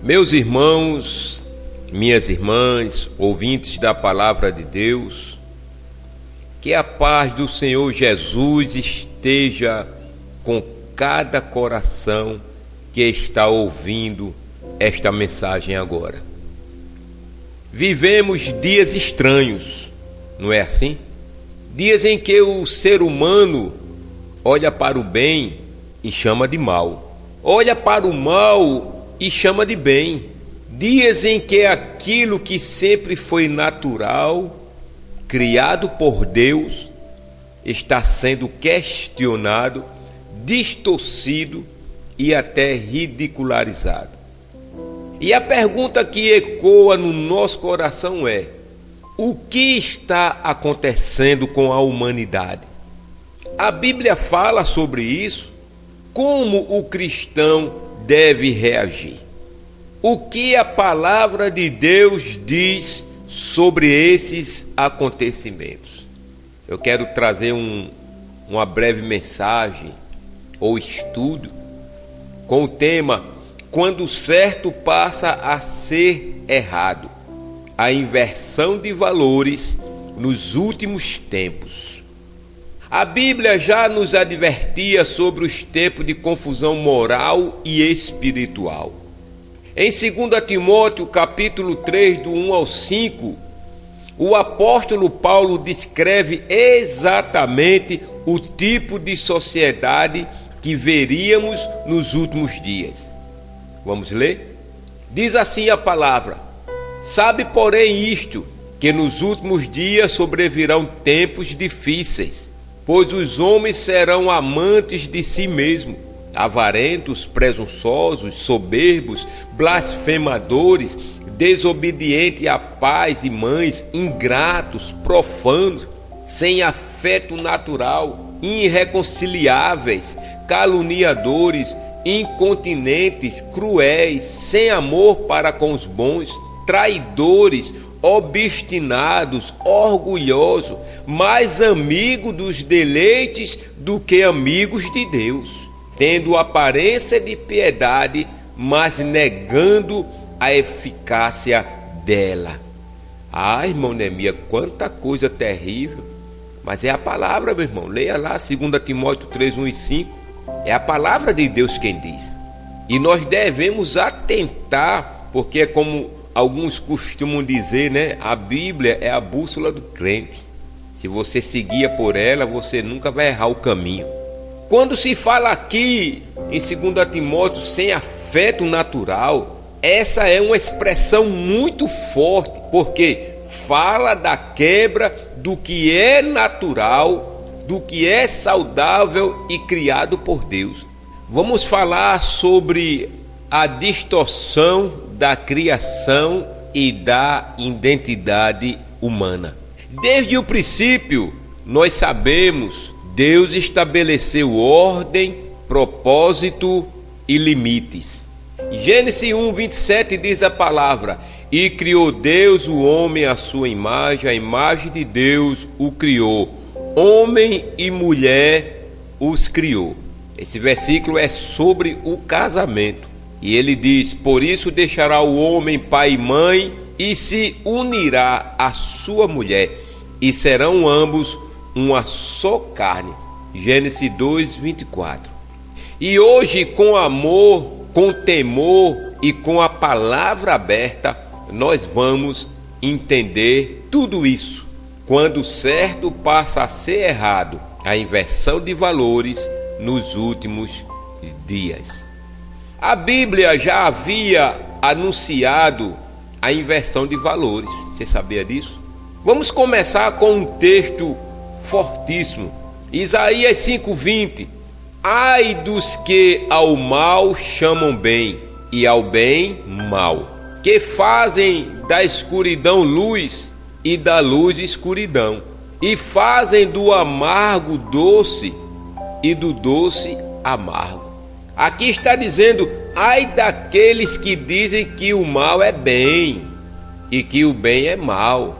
Meus irmãos, minhas irmãs, ouvintes da Palavra de Deus, que a paz do Senhor Jesus esteja com cada coração que está ouvindo esta mensagem agora. Vivemos dias estranhos, não é assim? Dias em que o ser humano olha para o bem e chama de mal, olha para o mal e chama de bem. Dias em que aquilo que sempre foi natural, criado por Deus, está sendo questionado, distorcido e até ridicularizado. E a pergunta que ecoa no nosso coração é: o que está acontecendo com a humanidade? A Bíblia fala sobre isso. Como o cristão deve reagir? O que a palavra de Deus diz sobre esses acontecimentos? Eu quero trazer uma breve mensagem ou estudo com o tema Quando o certo passa a ser errado, a inversão de valores nos últimos tempos. A Bíblia já nos advertia sobre os tempos de confusão moral e espiritual. Em 2 Timóteo capítulo 3, do 1 ao 5, o apóstolo Paulo descreve exatamente o tipo de sociedade que veríamos nos últimos dias. Vamos ler? Diz assim a palavra: sabe, porém, isto, que nos últimos dias sobrevirão tempos difíceis, pois os homens serão amantes de si mesmos, avarentos, presunçosos, soberbos, blasfemadores, desobedientes a pais e mães, ingratos, profanos, sem afeto natural, irreconciliáveis, caluniadores, incontinentes, cruéis, sem amor para com os bons, traidores, obstinados, orgulhosos, mais amigos dos deleites do que amigos de Deus, tendo aparência de piedade, mas negando a eficácia dela. Ah, irmão Neemias, quanta coisa terrível. Mas é a palavra, meu irmão. Leia lá 2 Timóteo 3, 1 e 5. É a palavra de Deus quem diz. E nós devemos atentar, porque é como alguns costumam dizer, né? A Bíblia é a bússola do crente. Se você seguir por ela, você nunca vai errar o caminho. Quando se fala aqui em 2 Timóteo sem afeto natural, essa é uma expressão muito forte, porque fala da quebra do que é natural, do que é saudável e criado por Deus. Vamos falar sobre a distorção da criação e da identidade humana. Desde o princípio, nós sabemos, Deus estabeleceu ordem, propósito e limites. Gênesis 1, 27 diz a palavra: e criou Deus o homem à sua imagem, a imagem de Deus o criou, homem e mulher os criou. Esse versículo é sobre o casamento. E ele diz: por isso deixará o homem pai e mãe e se unirá à sua mulher, e serão ambos uma só carne. Gênesis 2, 24. E hoje, com amor, com temor e com a palavra aberta, nós vamos entender tudo isso. Quando o certo passa a ser errado, a inversão de valores nos últimos dias. A Bíblia já havia anunciado a inversão de valores. Você sabia disso? Vamos começar com um texto fortíssimo. Isaías 5:20. Ai dos que ao mal chamam bem e ao bem mal, que fazem da escuridão luz e da luz escuridão, e fazem do amargo doce e do doce amargo. Aqui está dizendo: ai daqueles que dizem que o mal é bem e que o bem é mal.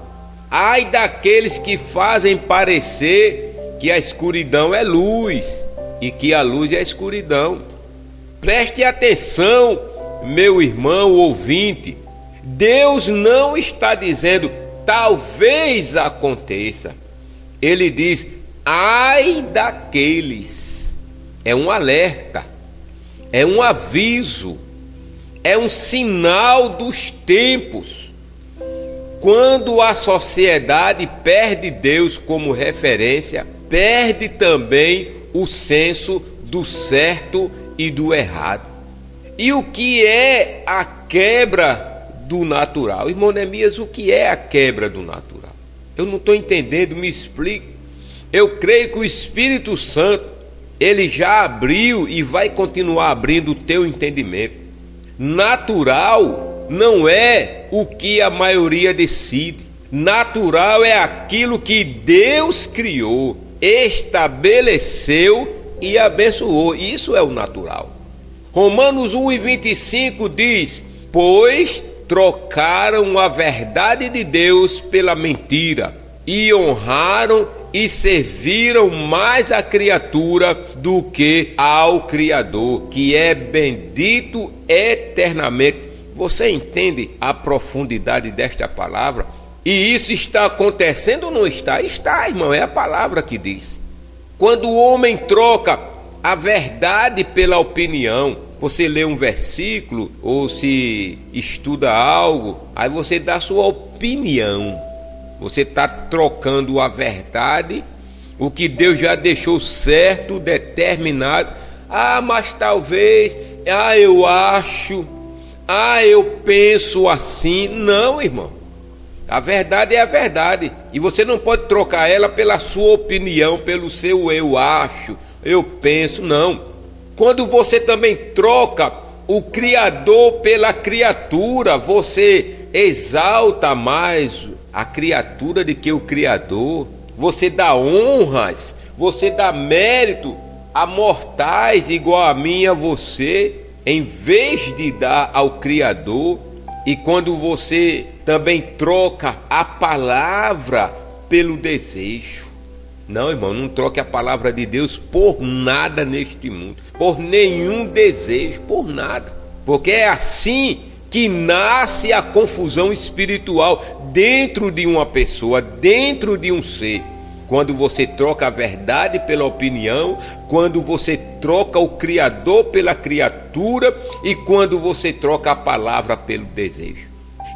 Ai daqueles que fazem parecer que a escuridão é luz e que a luz é a escuridão. Preste atenção meu irmão ouvinte, Deus não está dizendo talvez aconteça. Ele diz: ai daqueles. É um alerta, é um aviso, é um sinal dos tempos. Quando a sociedade perde Deus como referência, perde também o senso do certo e do errado. E o que é a quebra do natural? Irmão Neemias, o que é a quebra do natural? Eu não estou entendendo, me explique. Eu creio que o Espírito Santo, ele já abriu e vai continuar abrindo o teu entendimento. Natural não é o que a maioria decide. Natural é aquilo que Deus criou, estabeleceu e abençoou. Isso é o natural. Romanos 1:25 diz: pois trocaram a verdade de Deus pela mentira e honraram e serviram mais a criatura do que ao Criador, que é bendito eternamente. Você entende a profundidade desta palavra? E isso está acontecendo ou não está? Está, irmão, é a palavra que diz. Quando o homem troca a verdade pela opinião, você lê um versículo ou se estuda algo, aí você dá sua opinião. Você está trocando a verdade, o que Deus já deixou certo, determinado. Ah, mas talvez, eu acho, eu penso assim. Não, irmão. A verdade é a verdade. E você não pode trocar ela pela sua opinião, pelo seu eu acho, eu penso. Não. Quando você também troca o Criador pela criatura, você exalta mais a criatura do que o Criador. Você dá honras, você dá mérito a mortais igual a mim e a você, em vez de dar ao Criador. E quando você também troca a palavra pelo desejo. Não, irmão, não troque a palavra de Deus por nada neste mundo, por nenhum desejo, por nada. Porque é assim que nasce a confusão espiritual dentro de uma pessoa, dentro de um ser. Quando você troca a verdade pela opinião, quando você troca o Criador pela criatura e quando você troca a palavra pelo desejo.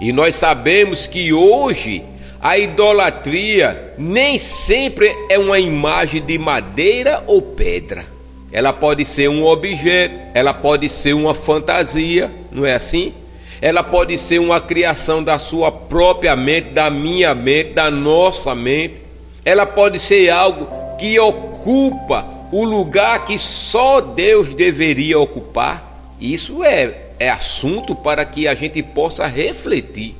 E nós sabemos que hoje a idolatria nem sempre é uma imagem de madeira ou pedra. Ela pode ser um objeto, ela pode ser uma fantasia, não é assim? Ela pode ser uma criação da sua própria mente, da minha mente, da nossa mente. Ela pode ser algo que ocupa o lugar que só Deus deveria ocupar. Isso é assunto para que a gente possa refletir.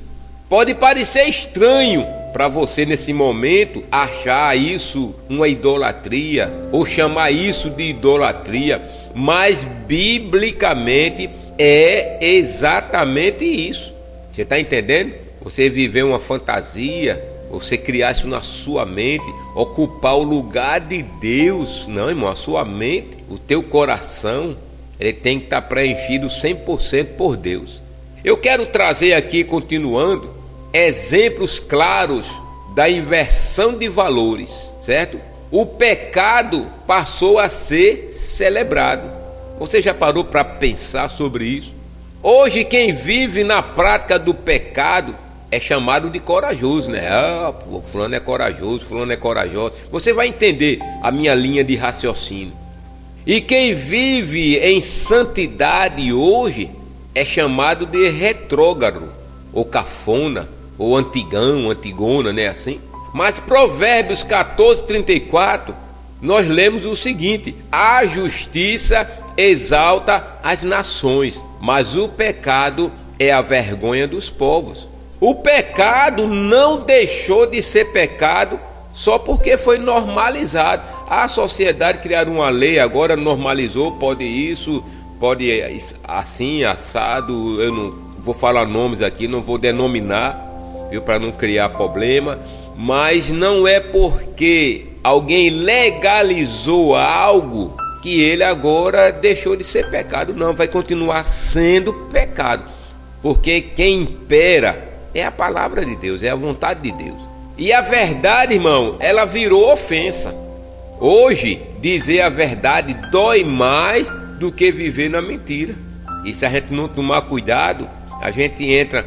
Pode parecer estranho para você nesse momento achar isso uma idolatria ou chamar isso de idolatria, mas biblicamente é exatamente isso. Você está entendendo? Você viver uma fantasia, você criar isso na sua mente, ocupar o lugar de Deus. Não, irmão, a sua mente, o teu coração, ele tem que estar preenchido 100% por Deus. Eu quero trazer aqui, continuando, exemplos claros da inversão de valores, certo? O pecado passou a ser celebrado. Você já parou para pensar sobre isso? Hoje quem vive na prática do pecado é chamado de corajoso, né? Fulano é corajoso, fulano é corajoso. Você vai entender a minha linha de raciocínio. E quem vive em santidade hoje é chamado de retrógrado, ou cafona, ou antigão, antigona, né? Assim. Mas Provérbios 14:34, nós lemos o seguinte: a justiça exalta as nações, mas o pecado é a vergonha dos povos. O pecado não deixou de ser pecado só porque foi normalizado. A sociedade criaram uma lei, agora normalizou, pode isso, pode assim, assado. Eu não vou falar nomes aqui, não vou denominar, viu, para não criar problema. Mas não é porque alguém legalizou algo que ele agora deixou de ser pecado. Não, vai continuar sendo pecado, porque quem impera é a palavra de Deus, é a vontade de Deus. E a verdade, irmão, ela virou ofensa. Hoje, dizer a verdade dói mais do que viver na mentira. E se a gente não tomar cuidado, a gente entra,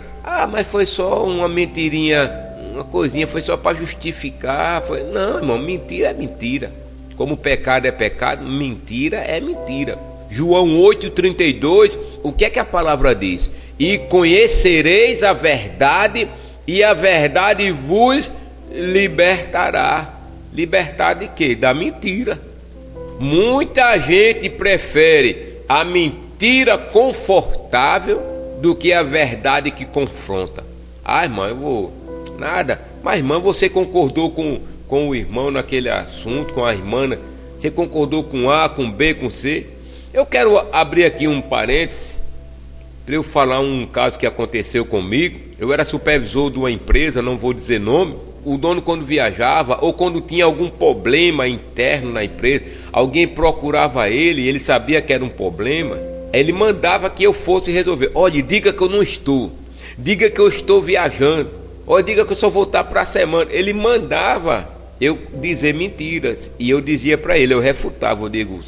mas foi só uma mentirinha, uma coisinha, foi só para justificar. Não, irmão, mentira é mentira. Como pecado é pecado, mentira é mentira. João 8,32, o que é que a palavra diz? E conhecereis a verdade, e a verdade vos libertará. Libertar de quê? Da mentira. Muita gente prefere a mentira confortável do que a verdade que confronta. Irmão, eu vou... Nada. Mas, irmão, você concordou com o irmão naquele assunto, com a irmã, você concordou com A, com B, com C. Eu quero abrir aqui um parêntese para eu falar um caso que aconteceu comigo. Eu era supervisor de uma empresa, não vou dizer nome. O dono, quando viajava ou quando tinha algum problema interno na empresa, alguém procurava ele e ele sabia que era um problema, ele mandava que eu fosse resolver. Olha, diga que eu não estou, diga que eu estou viajando, olha, diga que eu só vou voltar para a semana. Ele mandava eu dizer mentiras e eu dizia para ele, eu refutava, eu digo,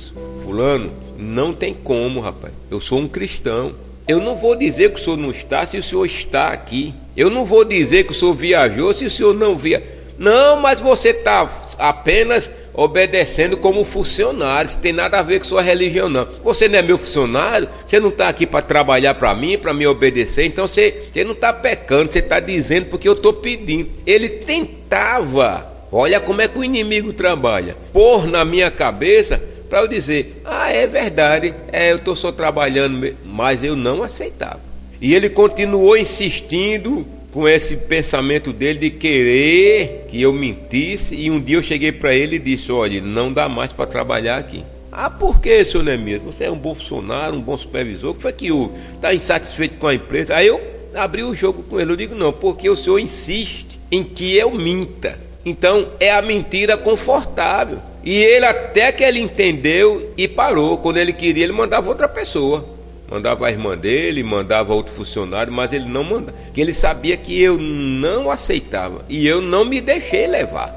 fulano, não tem como, rapaz, eu sou um cristão, eu não vou dizer que o senhor não está se o senhor está aqui, eu não vou dizer que o senhor viajou se o senhor não viajou. Não, mas você está apenas obedecendo como funcionário, isso tem nada a ver com sua religião não. Você não é meu funcionário, você não está aqui para trabalhar para mim, para me obedecer, então você não está pecando, você está dizendo porque eu estou pedindo. Ele tentava, olha como é que o inimigo trabalha, pôr na minha cabeça para eu dizer, é verdade, eu estou só trabalhando, mas eu não aceitava. E ele continuou insistindo com esse pensamento dele de querer que eu mentisse, e um dia eu cheguei para ele e disse, olha, não dá mais para trabalhar aqui. Por que, senhor Neemias? Você é um bom funcionário, um bom supervisor, o que foi que houve? Está insatisfeito com a empresa? Aí eu abri o jogo com ele, eu digo, não, porque o senhor insiste em que eu minta, então é a mentira confortável. E ele até que ele entendeu e parou. Quando ele queria, ele mandava outra pessoa, mandava a irmã dele, mandava outro funcionário, mas ele não mandava, porque ele sabia que eu não aceitava e eu não me deixei levar.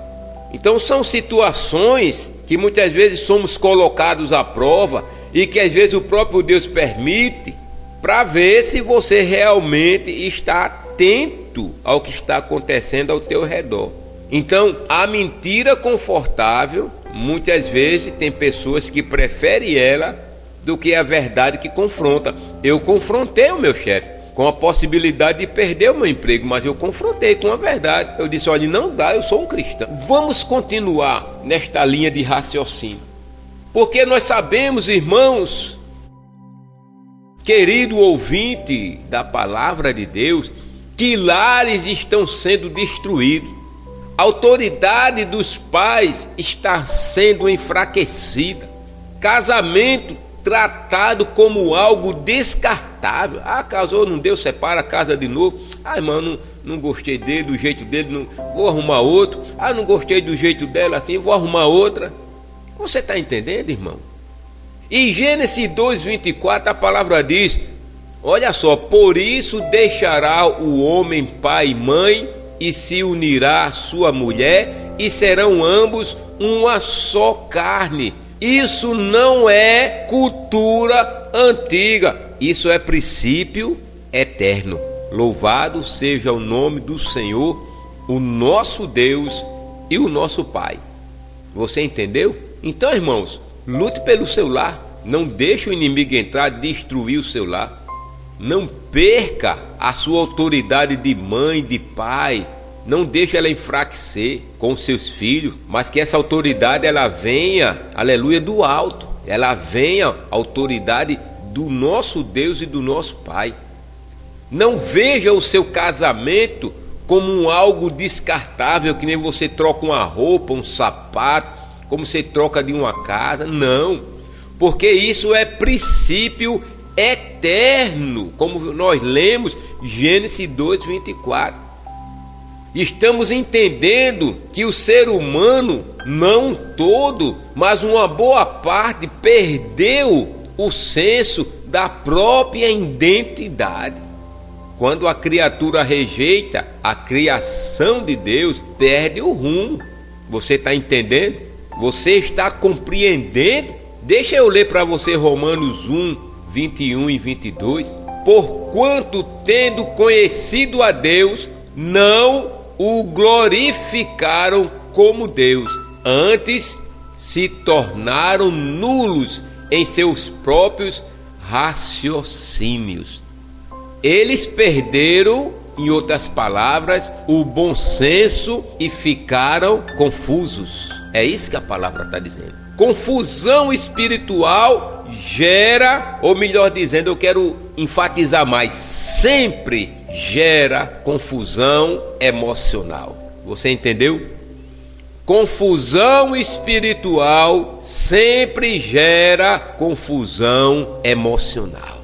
Então são situações que muitas vezes somos colocados à prova e que às vezes o próprio Deus permite para ver se você realmente está atento ao que está acontecendo ao teu redor. Então a mentira confortável, muitas vezes tem pessoas que preferem ela do que a verdade que confronta. Eu confrontei o meu chefe com a possibilidade de perder o meu emprego, mas eu confrontei com a verdade. Eu disse, olha, não dá, eu sou um cristão. Vamos continuar nesta linha de raciocínio, porque nós sabemos, irmãos, querido ouvinte da palavra de Deus, que lares estão sendo destruídos, a autoridade dos pais está sendo enfraquecida, casamento tratado como algo descartável. Casou, não deu, separa a casa de novo. Irmão, não gostei dele, do jeito dele, não, vou arrumar outro. Não gostei do jeito dela assim, vou arrumar outra. Você está entendendo, irmão? Em Gênesis 2:24 a palavra diz, olha só, por isso deixará o homem pai e mãe e se unirá à sua mulher e serão ambos uma só carne. Isso não é cultura antiga, isso é princípio eterno. Louvado seja o nome do Senhor, o nosso Deus e o nosso Pai. Você entendeu? Então, irmãos, lute pelo seu lar, não deixe o inimigo entrar e destruir o seu lar. Não perca a sua autoridade de mãe, de pai. Não deixe ela enfraquecer com os seus filhos, mas que essa autoridade ela venha, aleluia, do alto. Ela venha, autoridade do nosso Deus e do nosso Pai. Não veja o seu casamento como algo descartável, que nem você troca uma roupa, um sapato, como você troca de uma casa. Não, porque isso é princípio eterno, como nós lemos Gênesis 2:24. estamos entendendo que o ser humano, não todo, mas uma boa parte, perdeu o senso da própria identidade. Quando a criatura rejeita a criação de Deus, perde o rumo. Você está entendendo? Você está compreendendo? Deixa eu ler para você Romanos 1, 21 e 22. Porquanto, tendo conhecido a Deus, não o glorificaram como Deus, antes se tornaram nulos em seus próprios raciocínios. Eles perderam, em outras palavras, o bom senso e ficaram confusos. É isso que a palavra está dizendo. Confusão espiritual gera, ou melhor dizendo, eu quero enfatizar mais, sempre gera confusão emocional. Você entendeu? Confusão espiritual sempre gera confusão emocional.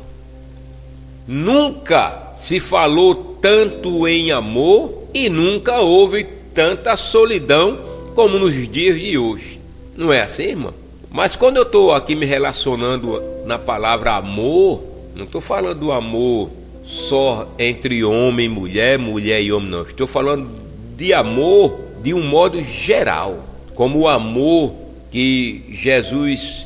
Nunca se falou tanto em amor e nunca houve tanta solidão como nos dias de hoje. Não é assim, irmão? Mas quando eu estou aqui me relacionando na palavra amor, não estou falando do amor só entre homem e mulher, mulher e homem, não. Estou falando de amor de um modo geral, como o amor que Jesus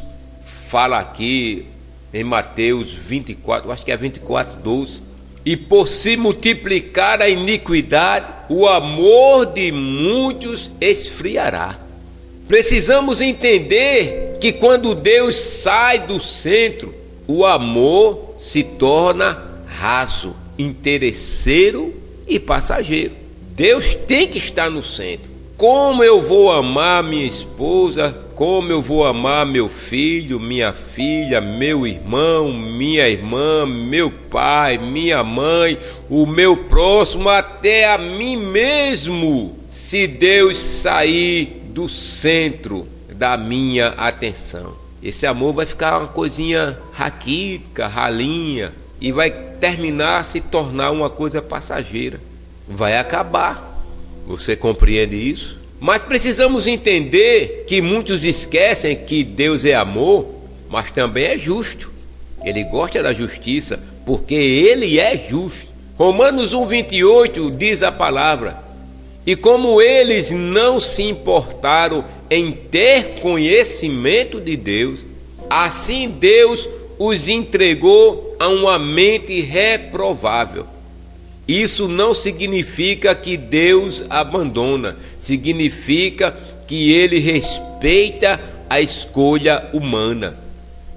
fala aqui em Mateus 24, acho que é 24, 12. E por se multiplicar a iniquidade, o amor de muitos esfriará. Precisamos entender que quando Deus sai do centro, o amor se torna raso, interesseiro e passageiro. Deus tem que estar no centro. Como eu vou amar minha esposa, como eu vou amar meu filho, minha filha, meu irmão, minha irmã, meu pai, minha mãe, o meu próximo, até a mim mesmo, se Deus sair do centro da minha atenção. Esse amor vai ficar uma coisinha raquítica, ralinha, e vai terminar a se tornar uma coisa passageira. Vai acabar. Você compreende isso? Mas precisamos entender que muitos esquecem que Deus é amor, mas também é justo. Ele gosta da justiça, porque Ele é justo. Romanos 1,28 diz a palavra: e como eles não se importaram em ter conhecimento de Deus, assim Deus os entregou a uma mente reprovável. Isso não significa que Deus abandona, significa que Ele respeita a escolha humana.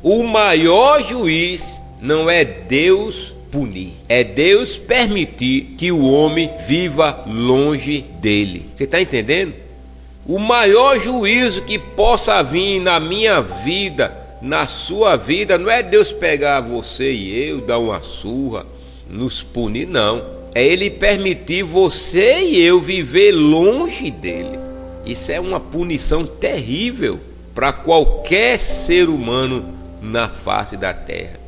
O maior juiz não é Deus punir, é Deus permitir que o homem viva longe dele. Você está entendendo? O maior juízo que possa vir na minha vida, na sua vida, não é Deus pegar você e eu, dar uma surra, nos punir, não. É Ele permitir você e eu viver longe dele. Isso é uma punição terrível para qualquer ser humano na face da terra.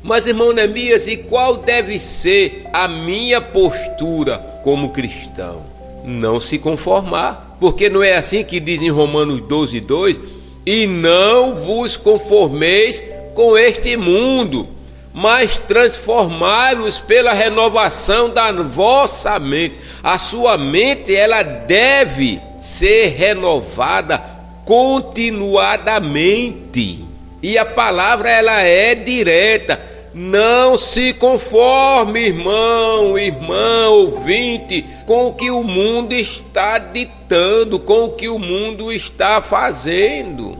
Mas, irmão Neemias, e qual deve ser a minha postura como cristão? Não se conformar, porque não é assim que diz em Romanos 12, 2: e não vos conformeis com este mundo, mas transformai-vos pela renovação da vossa mente. A sua mente, ela deve ser renovada continuadamente. E a palavra, ela é direta. Não se conforme, irmão, irmã, ouvinte, com o que o mundo está ditando, com o que o mundo está fazendo.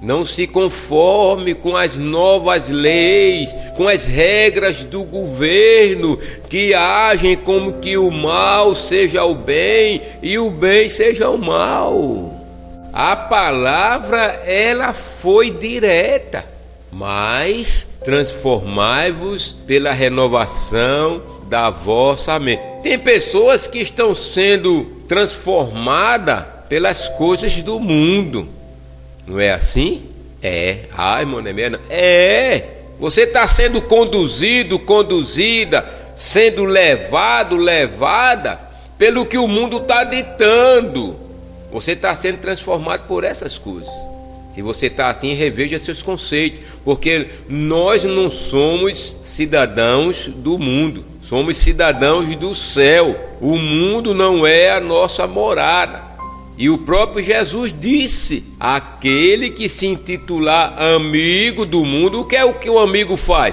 Não se conforme com as novas leis, com as regras do governo, que agem como que o mal seja o bem e o bem seja o mal. A palavra, ela foi direta, mas transformai-vos pela renovação da vossa mente. Tem pessoas que estão sendo transformadas pelas coisas do mundo. Não é assim? É. Ai, irmão, não é mesmo? É. Você está sendo conduzido, conduzida, sendo levado, levada pelo que o mundo está ditando. Você está sendo transformado por essas coisas. Se você está assim, reveja seus conceitos, porque nós não somos cidadãos do mundo, somos cidadãos do céu. O mundo não é a nossa morada. E o próprio Jesus disse: aquele que se intitular amigo do mundo, o que é o que o amigo faz?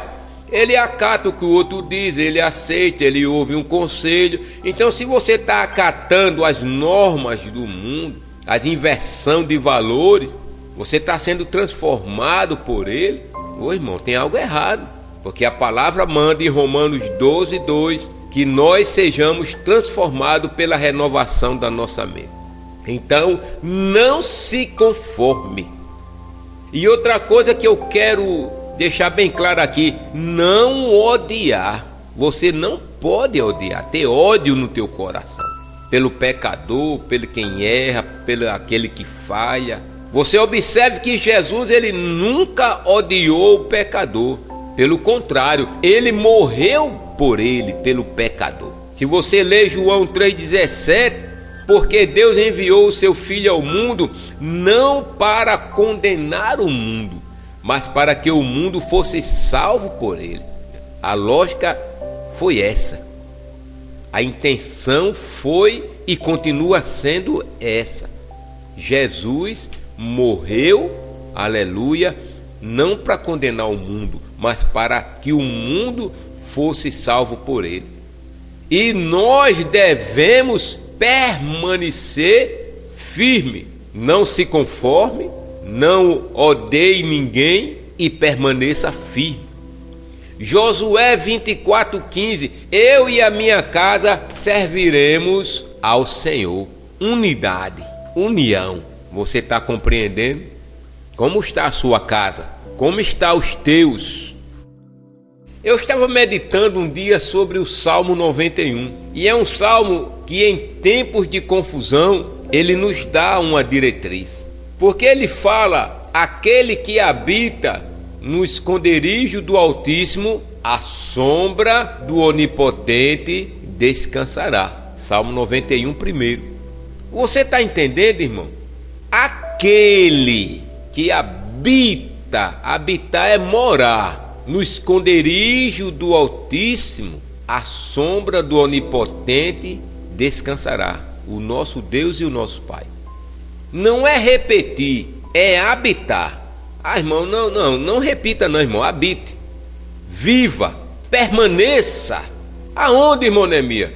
Ele acata o que o outro diz, ele aceita, ele ouve um conselho. Então, se você está acatando as normas do mundo, as inversão de valores, você está sendo transformado por ele. Ô irmão, tem algo errado, porque a palavra manda em Romanos 12:2 que nós sejamos transformados pela renovação da nossa mente. Então, não se conforme. E outra coisa que eu quero deixar bem claro aqui: não odiar. Você não pode odiar, ter ódio no teu coração pelo pecador, pelo quem erra, pelo aquele que falha. Você observe que Jesus, ele nunca odiou o pecador. Pelo contrário, ele morreu por ele, pelo pecador. Se você ler João 3,17, porque Deus enviou o seu Filho ao mundo não para condenar o mundo, mas para que o mundo fosse salvo por ele. A lógica foi essa. A intenção foi e continua sendo essa. Jesus morreu, aleluia, não para condenar o mundo, mas para que o mundo fosse salvo por ele. E nós devemos permanecer firme. Não se conforme, não odeie ninguém e permaneça firme. Josué 24:15, eu e a minha casa serviremos ao Senhor. Unidade, união. Você está compreendendo? Como está a sua casa? Como está os teus? Eu estava meditando um dia sobre o Salmo 91. E é um salmo que em tempos de confusão, ele nos dá uma diretriz. Porque ele fala: aquele que habita no esconderijo do Altíssimo, a sombra do Onipotente descansará. Salmo 91, primeiro. Você está entendendo, irmão? Aquele que habita, habitar é morar, no esconderijo do Altíssimo, a sombra do Onipotente descansará. O nosso Deus e o nosso Pai. Não é repetir, é habitar. Ah, irmão, não repita não, irmão, habite, viva, permaneça. Aonde, irmão Neemias?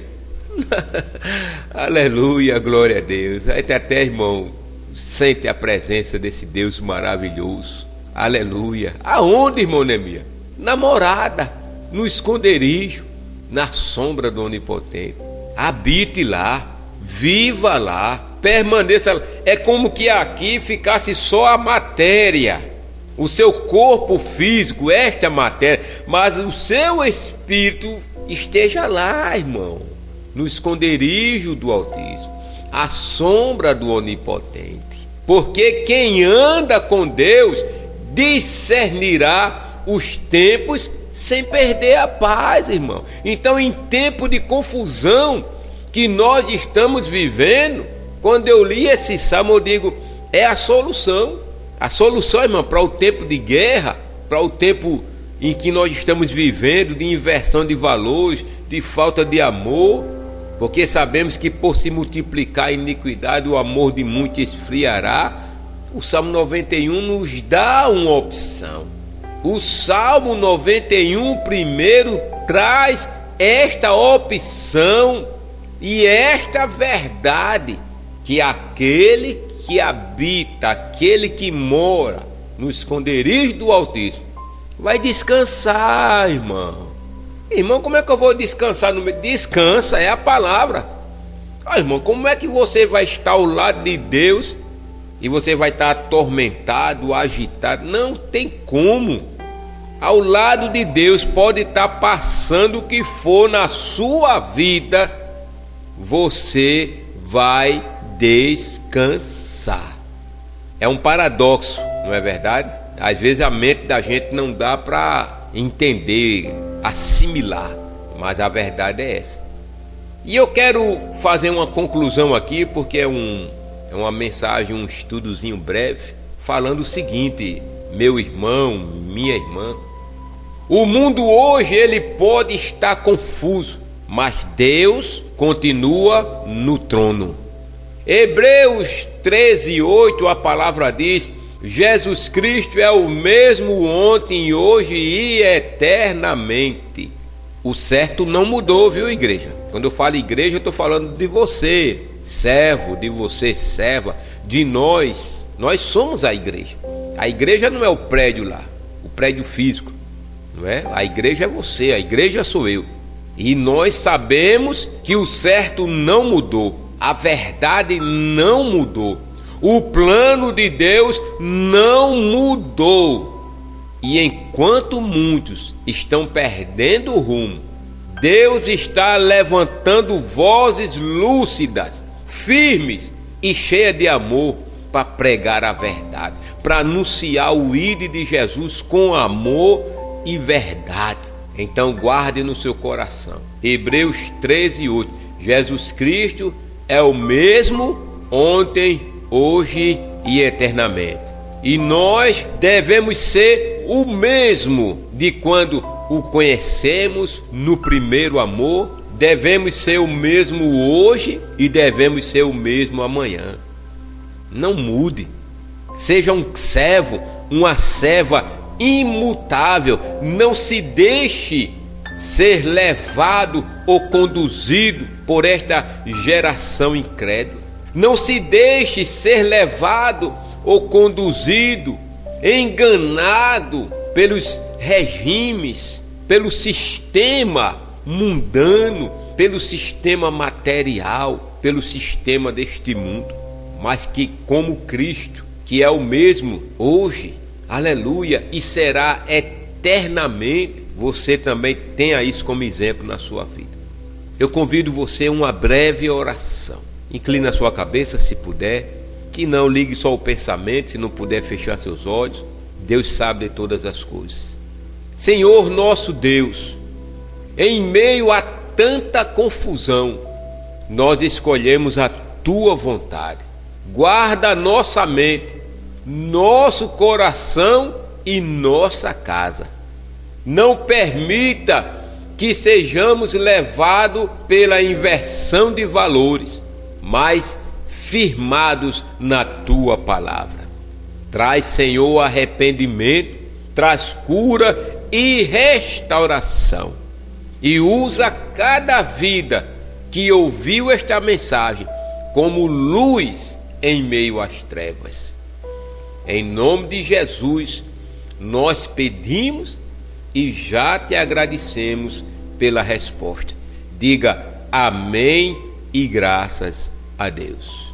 Aleluia, glória a Deus. Aí até, irmão, sente a presença desse Deus maravilhoso. Aleluia. Aonde, irmão Neemias? Na morada, no esconderijo, na sombra do Onipotente. Habite lá, viva lá, permaneça lá. É como que aqui ficasse só a matéria, o seu corpo físico, esta matéria, mas o seu espírito esteja lá, irmão, no esconderijo do Altíssimo, a sombra do Onipotente. Porque quem anda com Deus discernirá os tempos sem perder a paz, irmão. Então, em tempo de confusão que nós estamos vivendo, quando eu li esse salmo, eu digo: é a solução. A solução, irmão, para o tempo de guerra, para o tempo em que nós estamos vivendo, de inversão de valores, de falta de amor, porque sabemos que por se multiplicar a iniquidade, o amor de muitos esfriará. O Salmo 91 nos dá uma opção. O Salmo 91 primeiro traz esta opção e esta verdade, que aquele que habita, aquele que mora no esconderijo do Altíssimo, vai descansar, irmão. Irmão, como é que eu vou descansar no meio? Descansa, é a palavra. Ah, irmão, como é que você vai estar ao lado de Deus e você vai estar atormentado, agitado? Não tem como. Ao lado de Deus pode estar passando o que for na sua vida, você vai descansar. É um paradoxo, não é verdade? Às vezes a mente da gente não dá para entender, assimilar, mas a verdade é essa. E eu quero fazer uma conclusão aqui, porque é uma mensagem, um estudozinho breve, falando o seguinte: meu irmão, minha irmã, o mundo hoje ele pode estar confuso, mas Deus continua no trono. Hebreus 13:8, a palavra diz: Jesus Cristo é o mesmo ontem, hoje e eternamente. O certo não mudou, viu, igreja? Quando eu falo igreja, eu estou falando de você, servo, de você, serva, de nós. Nós somos a igreja. A igreja não é o prédio lá, o prédio físico, não é? A igreja é você, a igreja sou eu. E nós sabemos que o certo não mudou, a verdade não mudou, o plano de Deus não mudou. E enquanto muitos estão perdendo o rumo, Deus está levantando vozes lúcidas, firmes e cheias de amor para pregar a verdade, para anunciar o ID de Jesus com amor e verdade. Então guarde no seu coração Hebreus 13:8. Jesus Cristo é o mesmo ontem, hoje e eternamente. E nós devemos ser o mesmo de quando o conhecemos no primeiro amor, devemos ser o mesmo hoje e devemos ser o mesmo amanhã. Não mude, seja um servo, uma serva imutável, não se deixe ser levado ou conduzido por esta geração incrédula, não se deixe ser levado ou conduzido, enganado pelos regimes, pelo sistema mundano, pelo sistema material, pelo sistema deste mundo, mas que como Cristo, que é o mesmo hoje, aleluia, e será eternamente, você também tenha isso como exemplo na sua vida. Eu convido você a uma breve oração. Inclina a sua cabeça se puder, que não ligue só o pensamento, se não puder fechar seus olhos. Deus sabe de todas as coisas. Senhor nosso Deus, em meio a tanta confusão, nós escolhemos a Tua vontade. Guarda nossa mente, nosso coração e nossa casa. Não permita que sejamos levados pela inversão de valores, mas firmados na Tua palavra. Traz, Senhor, arrependimento, traz cura e restauração. E usa cada vida que ouviu esta mensagem como luz em meio às trevas. Em nome de Jesus, nós pedimos e já te agradecemos pela resposta. Diga amém e graças a Deus.